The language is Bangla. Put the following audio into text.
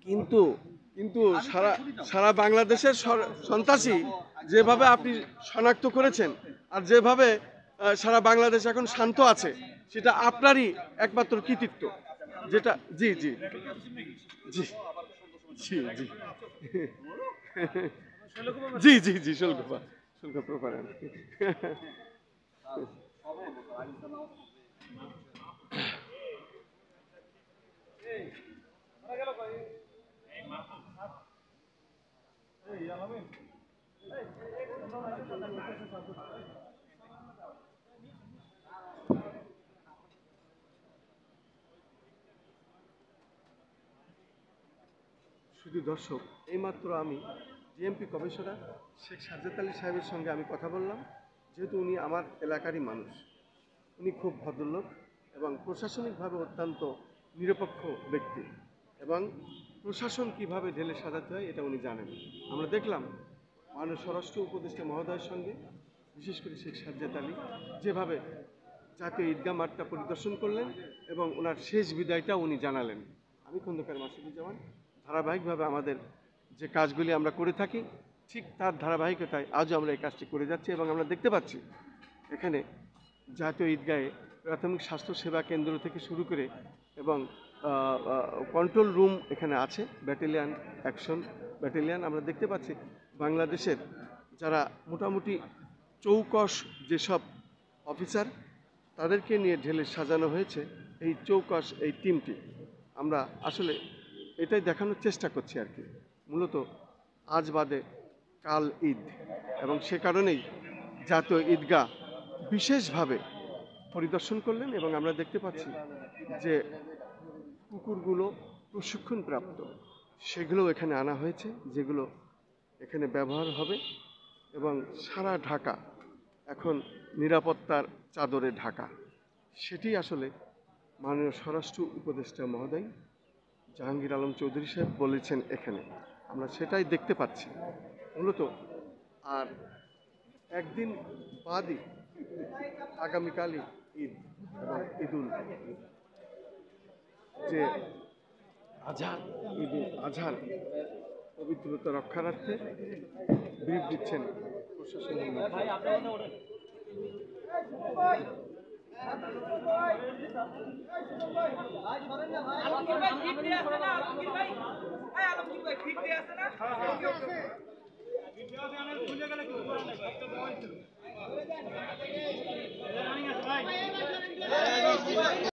কিন্তু কিন্তু সারা সারা বাংলাদেশের সন্ত্রাসী যেভাবে আপনি শনাক্ত করেছেন আর যেভাবে সারা বাংলাদেশ এখন শান্ত আছে, সেটা আপনারই একমাত্র কৃতিত্ব। যেটা জি জি জি জি জি জি জি জি শুল্ক প্রপারেন। শুধু দর্শক, এইমাত্র আমি ডিএমপি কমিশনার শেখ সাজ্জাদ আলী সাহেবের সঙ্গে আমি কথা বললাম। যেহেতু উনি আমার এলাকারই মানুষ, উনি খুব ভদ্রলোক এবং প্রশাসনিকভাবে অত্যন্ত নিরপেক্ষ ব্যক্তি, এবং প্রশাসন কিভাবে ঢেলে সাজাতে হয় এটা উনি জানেন। আমরা দেখলাম মাননীয় স্বরাষ্ট্র উপদেষ্টা মহোদয়ের সঙ্গে, বিশেষ করে শেখ সাজ্জাদ আলী যেভাবে জাতীয় ঈদগাহ মাঠটা পরিদর্শন করলেন এবং ওনার শেষ বিদায়টা উনি জানালেন। আমি খন্দকার মাসুদুজ্জামান, ধারাবাহিকভাবে আমাদের যে কাজগুলি আমরা করে থাকি ঠিক তার ধারাবাহিকতায় আজও আমরা এই কাজটি করে যাচ্ছি। এবং আমরা দেখতে পাচ্ছি এখানে জাতীয় ঈদগাহে প্রাথমিক স্বাস্থ্য সেবা কেন্দ্র থেকে শুরু করে এবং কন্ট্রোল রুম এখানে আছে, ব্যাটালিয়ান, অ্যাকশন ব্যাটালিয়ান। আমরা দেখতে পাচ্ছি বাংলাদেশের যারা মোটামুটি চৌকস যেসব অফিসার, তাদেরকে নিয়ে ঢেলে সাজানো হয়েছে এই চৌকস এই টিমটি। আমরা আসলে এটাই দেখানোর চেষ্টা করছি আর কি, মূলত আজ বাদে কাল ঈদ, এবং সে কারণেই জাতীয় ঈদগাহ বিশেষভাবে পরিদর্শন করলেন। এবং আমরা দেখতে পাচ্ছি যে কুকুরগুলো প্রশিক্ষণপ্রাপ্ত, সেগুলো এখানে আনা হয়েছে, যেগুলো এখানে ব্যবহার হবে। এবং সারা ঢাকা এখন নিরাপত্তার চাদরে ঢাকা, সেটি আসলে মাননীয় স্বরাষ্ট্র উপদেষ্টা মহোদয় জাহাঙ্গীর আলম চৌধুরী সাহেব বলেছেন এখানে, আমরা সেটাই দেখতে পাচ্ছি মূলত। আর একদিন বাদই আগামীকালই ঈদ, এবং ঈদুল যে আজহার, ঈদুল আজহার পবিত্রতা রক্ষার্থে ব্রিফ দিচ্ছেন প্রশাসনের মধ্যে।